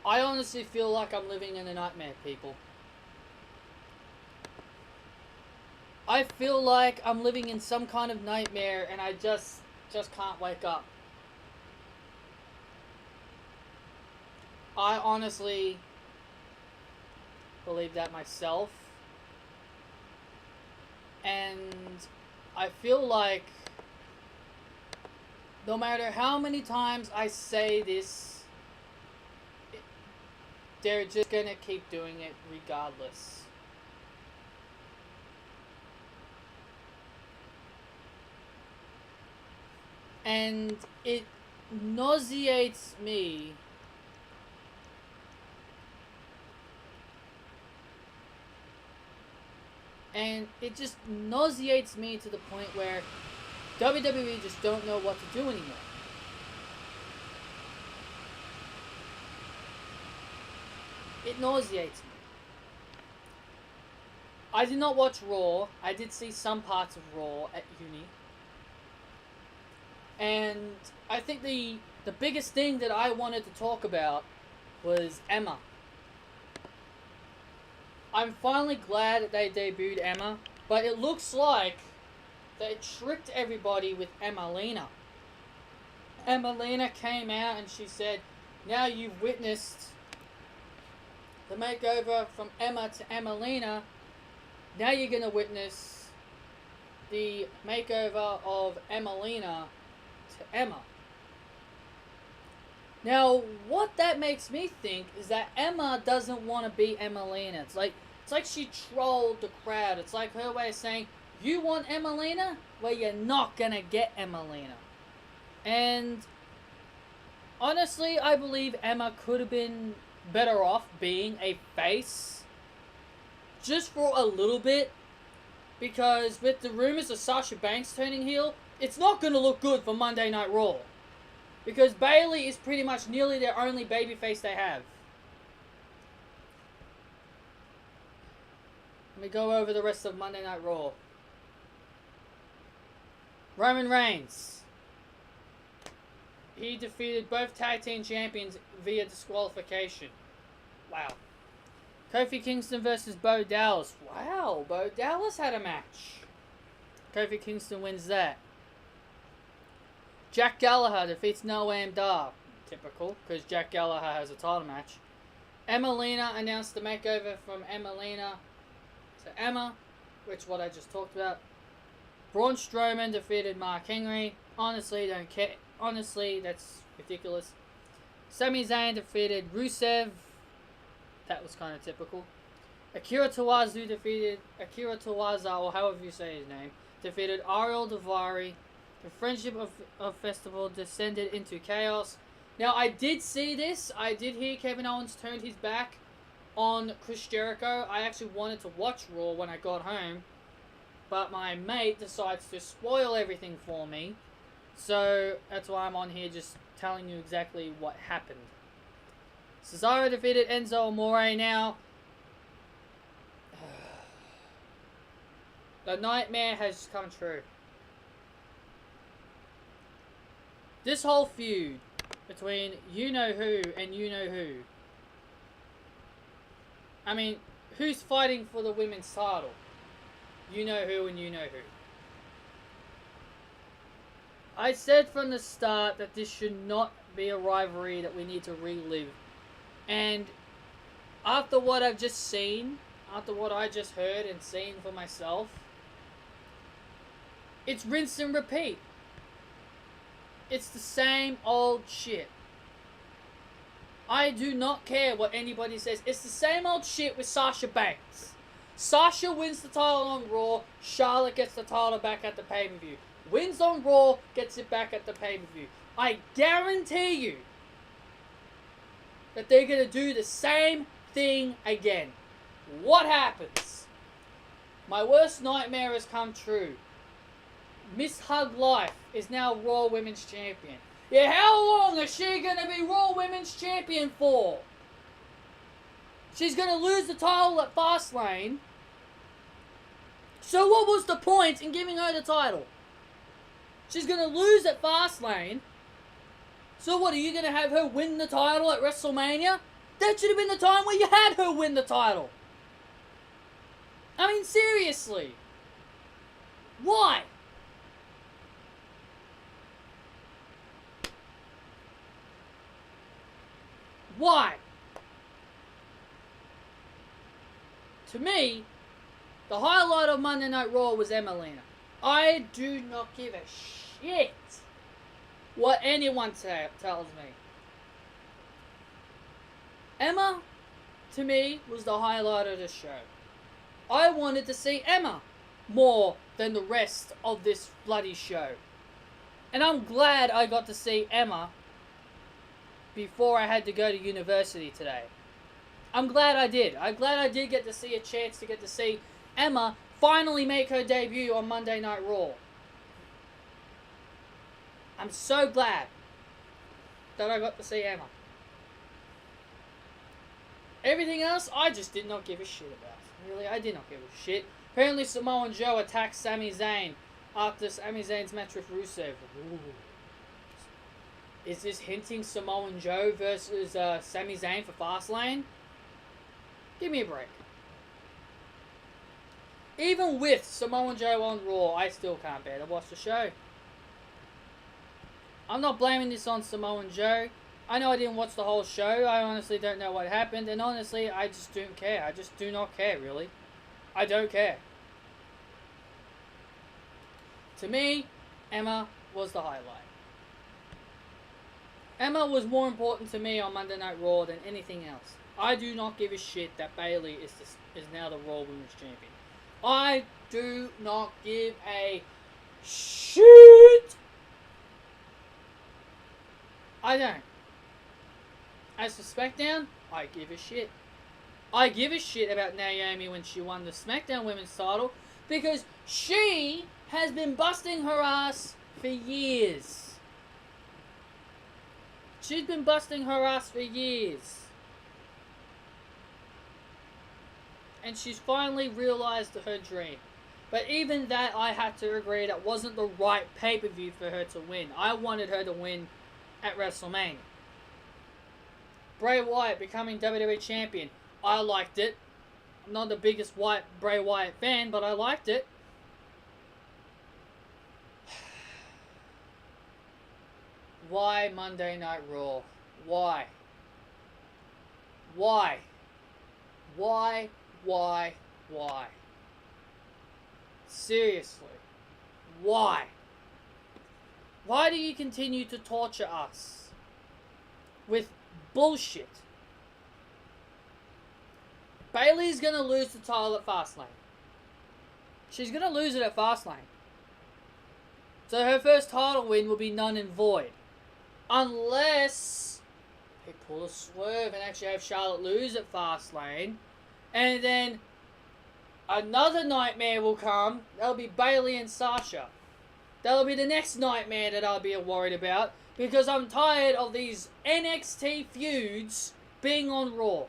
I honestly feel like I'm living in a nightmare, people. I feel like I'm living in some kind of nightmare and I just can't wake up. I honestly believe that myself. And I feel like no matter how many times I say this, they're just gonna keep doing it regardless. And it nauseates me and it just nauseates me to the point where WWE just don't know what to do anymore. It nauseates me. I did not watch Raw. I did see some parts of Raw at uni. And I think the biggest thing that I wanted to talk about was Emma. I'm finally glad that they debuted Emma, but it looks like they tricked everybody with Emmalina. Emmalina came out and she said, now you've witnessed the makeover from Emma to Emmalina, now you're going to witness the makeover of Emmalina to Emma. Now, what that makes me think is that Emma doesn't want to be Emmalina. It's like she trolled the crowd. It's like her way of saying, you want Emmalina? Well, you're not going to get Emmalina. And honestly, I believe Emma could have been better off being a face just for a little bit, because with the rumors of Sasha Banks turning heel, it's not going to look good for Monday Night Raw, because Bayley is pretty much nearly their only babyface they have. Let me go over the rest of Monday Night Raw. Roman Reigns. He defeated both tag team champions via disqualification. Wow. Kofi Kingston versus Bo Dallas. Wow, Bo Dallas had a match. Kofi Kingston wins that. Jack Gallagher defeats Noam Dar. Typical, because Jack Gallagher has a title match. Emmalina announced the makeover from Emmalina to Emma, which what I just talked about. Braun Strowman defeated Mark Henry. Honestly, don't care. Honestly, that's ridiculous. Sami Zayn defeated Rusev. That was kind of typical. Akira Tozawa, or however you say his name, defeated Ariel Daivari. The Friendship of Festival descended into chaos. Now, I did see this. I did hear Kevin Owens turned his back on Chris Jericho. I actually wanted to watch Raw when I got home, but my mate decides to spoil everything for me. So, that's why I'm on here just telling you exactly what happened. Cesaro defeated Enzo Amore. Now, the nightmare has come true. This whole feud between you-know-who and you-know-who. I mean, who's fighting for the women's title? You-know-who and you-know-who. I said from the start that this should not be a rivalry that we need to relive. And after what I've just seen, after what I just heard and seen for myself, it's rinse and repeat. It's the same old shit. I do not care what anybody says. It's the same old shit with Sasha Banks. Sasha wins the title on Raw. Charlotte gets the title back at the pay-per-view. Wins on Raw, gets it back at the pay-per-view. I guarantee you that they're going to do the same thing again. What happens? My worst nightmare has come true. Miss Hug Life is now Raw Women's Champion. Yeah, how long is she going to be Raw Women's Champion for? She's going to lose the title at Fastlane. So what was the point in giving her the title? She's going to lose at Fastlane. So what, are you going to have her win the title at WrestleMania? That should have been the time where you had her win the title. I mean, seriously. Why? Why? To me, the highlight of Monday Night Raw was Emmalina. I do not give a shit what anyone tells me. Emma, to me, was the highlight of the show. I wanted to see Emma more than the rest of this bloody show. And I'm glad I got to see Emma before I had to go to university today. I'm glad I did. I'm glad I did get to see a chance to get to see Emma finally make her debut on Monday Night Raw. I'm so glad that I got to see Emma. Everything else, I just did not give a shit about. Really, I did not give a shit. Apparently, Samoa Joe attacked Sami Zayn after Sami Zayn's match with Rusev. Ooh. Is this hinting Samoan Joe versus Sami Zayn for Fastlane? Give me a break. Even with Samoan Joe on Raw, I still can't bear to watch the show. I'm not blaming this on Samoan Joe. I know I didn't watch the whole show. I honestly don't know what happened. And honestly, I just don't care. I just do not care, really. I don't care. To me, Emma was the highlight. Emma was more important to me on Monday Night Raw than anything else. I do not give a shit that Bayley is now the Raw Women's Champion. I do not give a shit. I don't. As for SmackDown, I give a shit. I give a shit about Naomi when she won the SmackDown Women's title because she has been busting her ass for years. She's been busting her ass for years. And she's finally realized her dream. But even that, I had to agree that wasn't the right pay-per-view for her to win. I wanted her to win at WrestleMania. Bray Wyatt becoming WWE Champion. I liked it. I'm not the biggest Bray Wyatt fan, but I liked it. Why Monday Night Raw? Why? Why? Why? Why? Why? Seriously. Why? Why do you continue to torture us with bullshit? Bayley's gonna lose the title at Fastlane. She's gonna lose it at Fastlane. So her first title win will be none and void. Unless they pull a swerve and actually have Charlotte lose at Fastlane. And then another nightmare will come. That'll be Bayley and Sasha. That'll be the next nightmare that I'll be worried about. Because I'm tired of these NXT feuds being on Raw.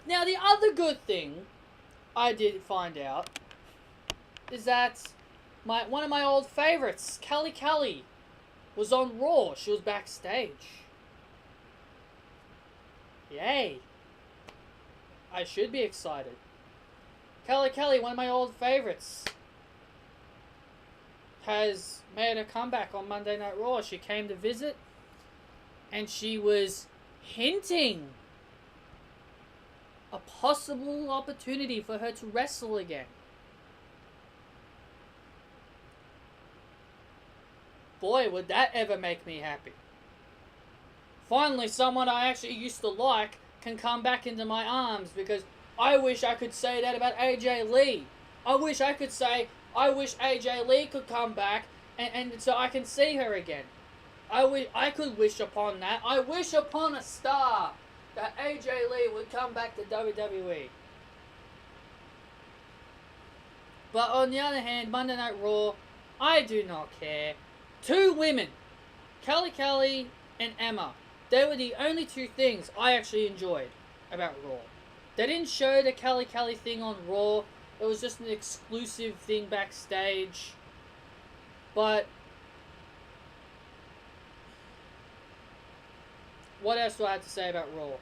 Now the other good thing I did find out is that one of my old favorites, Kelly, was on Raw. She was backstage. Yay. I should be excited. Kelly, one of my old favorites, has made a comeback on Monday Night Raw. She came to visit, and she was hinting a possible opportunity for her to wrestle again. Boy, would that ever make me happy. Finally, someone I actually used to like can come back into my arms, because I wish I could say that about AJ Lee. I wish I could say, I wish AJ Lee could come back and so I can see her again. I could wish upon that. I wish upon a star that AJ Lee would come back to WWE. But on the other hand, Monday Night Raw, I do not care. Two women, Kelly and Emma. They were the only two things I actually enjoyed about Raw. They didn't show the Kelly thing on Raw. It was just an exclusive thing backstage. But what else do I have to say about Raw?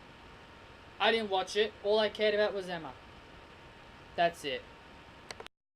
I didn't watch it. All I cared about was Emma. That's it.